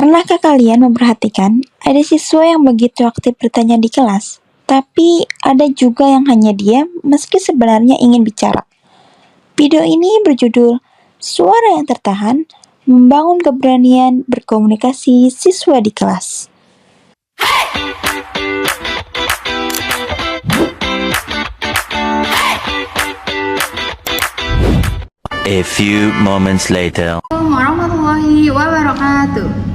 Pernahkah kalian memperhatikan ada siswa yang begitu aktif bertanya di kelas, tapi ada juga yang hanya diam meski sebenarnya ingin bicara? Video ini berjudul Suara yang Tertahan, Membangun Keberanian Berkomunikasi Siswa di Kelas. A few moments later. Assalamualaikum warahmatullahi wabarakatuh.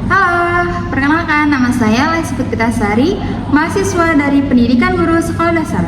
Halo, perkenalkan nama saya Lesti Puspitasari, mahasiswa dari Pendidikan Guru Sekolah Dasar.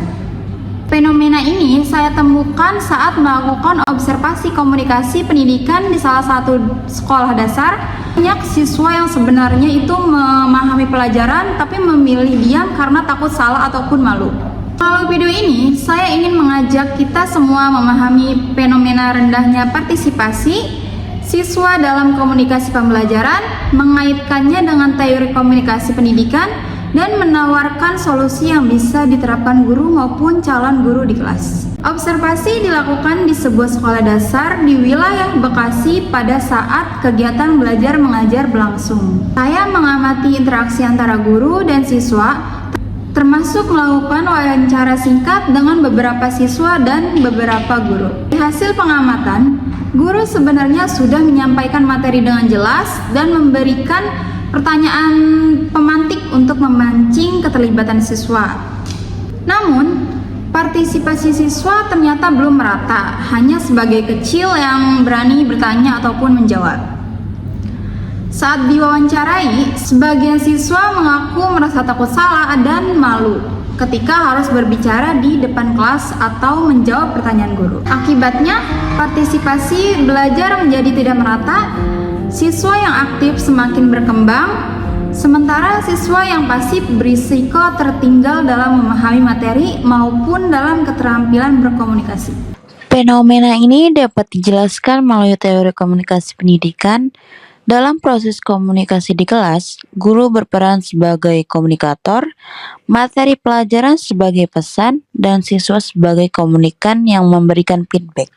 Fenomena ini saya temukan saat melakukan observasi komunikasi pendidikan di salah satu sekolah dasar. Banyak siswa yang sebenarnya itu memahami pelajaran tapi memilih diam karena takut salah ataupun malu. Melalui video ini, saya ingin mengajak kita semua memahami fenomena rendahnya partisipasi siswa dalam komunikasi pembelajaran, mengaitkannya dengan teori komunikasi pendidikan, dan menawarkan solusi yang bisa diterapkan guru maupun calon guru di kelas. Observasi dilakukan di sebuah sekolah dasar di wilayah Bekasi pada saat kegiatan belajar mengajar berlangsung. Saya mengamati interaksi antara guru dan siswa, termasuk melakukan wawancara singkat dengan beberapa siswa dan beberapa guru. Di hasil pengamatan, guru sebenarnya sudah menyampaikan materi dengan jelas dan memberikan pertanyaan pemantik untuk memancing keterlibatan siswa. Namun, partisipasi siswa ternyata belum merata, hanya sebagai kecil yang berani bertanya ataupun menjawab. Saat diwawancarai, sebagian siswa mengaku merasa takut salah dan malu ketika harus berbicara di depan kelas atau menjawab pertanyaan guru. Akibatnya, partisipasi belajar menjadi tidak merata, siswa yang aktif semakin berkembang, sementara siswa yang pasif berisiko tertinggal dalam memahami materi maupun dalam keterampilan berkomunikasi. Fenomena ini dapat dijelaskan melalui teori komunikasi pendidikan. Dalam proses komunikasi di kelas, guru berperan sebagai komunikator, materi pelajaran sebagai pesan, dan siswa sebagai komunikan yang memberikan feedback.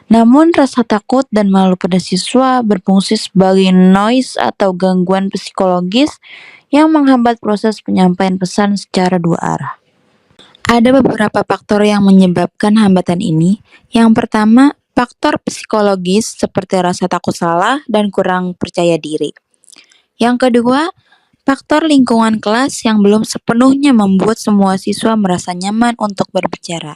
Namun, rasa takut dan malu pada siswa berfungsi sebagai noise atau gangguan psikologis yang menghambat proses penyampaian pesan secara dua arah. Ada beberapa faktor yang menyebabkan hambatan ini. Yang pertama, faktor psikologis seperti rasa takut salah dan kurang percaya diri. Yang kedua, faktor lingkungan kelas yang belum sepenuhnya membuat semua siswa merasa nyaman untuk berbicara.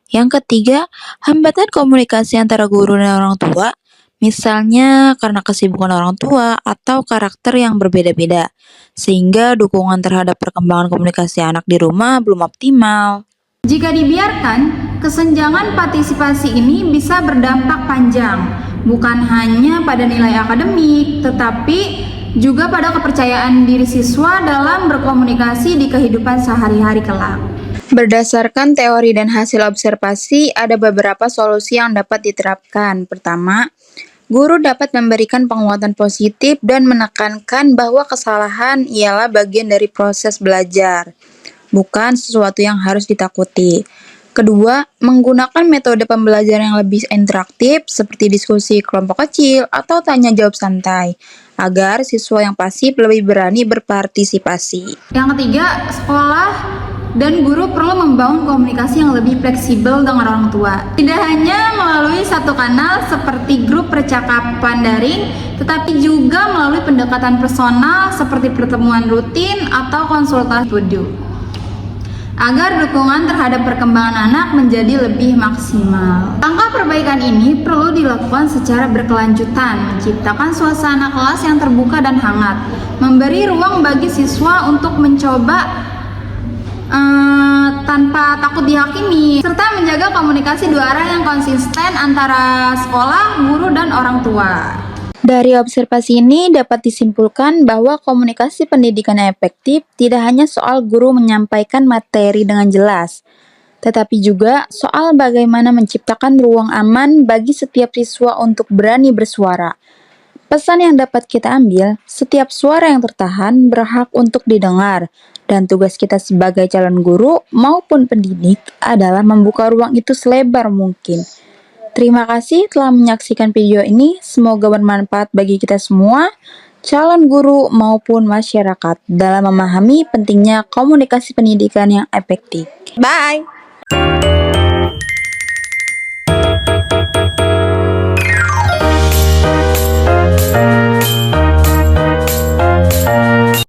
Yang ketiga, hambatan komunikasi antara guru dan orang tua, misalnya karena kesibukan orang tua atau karakter yang berbeda-beda, sehingga dukungan terhadap perkembangan komunikasi anak di rumah belum optimal. Jika dibiarkan, kesenjangan partisipasi ini bisa berdampak panjang, bukan hanya pada nilai akademik, tetapi juga pada kepercayaan diri siswa dalam berkomunikasi di kehidupan sehari-hari kelak. Berdasarkan teori dan hasil observasi, ada beberapa solusi yang dapat diterapkan. Pertama, guru dapat memberikan penguatan positif dan menekankan bahwa kesalahan ialah bagian dari proses belajar, bukan sesuatu yang harus ditakuti. Kedua, menggunakan metode pembelajaran yang lebih interaktif seperti diskusi kelompok kecil atau tanya jawab santai, agar siswa yang pasif lebih berani berpartisipasi. Yang ketiga, sekolah dan guru perlu membangun komunikasi yang lebih fleksibel dengan orang tua. Tidak hanya melalui satu kanal seperti grup percakapan daring, tetapi juga melalui pendekatan personal seperti pertemuan rutin atau konsultasi video, agar dukungan terhadap perkembangan anak menjadi lebih maksimal. Langkah perbaikan ini perlu dilakukan secara berkelanjutan, menciptakan suasana kelas yang terbuka dan hangat, memberi ruang bagi siswa untuk mencoba tanpa takut dihakimi, serta menjaga komunikasi dua arah yang konsisten antara sekolah, guru, dan orang tua. Dari observasi ini dapat disimpulkan bahwa komunikasi pendidikan yang efektif tidak hanya soal guru menyampaikan materi dengan jelas, tetapi juga soal bagaimana menciptakan ruang aman bagi setiap siswa untuk berani bersuara. Pesan yang dapat kita ambil, setiap suara yang tertahan berhak untuk didengar, dan tugas kita sebagai calon guru maupun pendidik adalah membuka ruang itu selebar mungkin. Terima kasih telah menyaksikan video ini, semoga bermanfaat bagi kita semua. calon guru maupun masyarakat dalam memahami pentingnya komunikasi pendidikan yang efektif. Bye!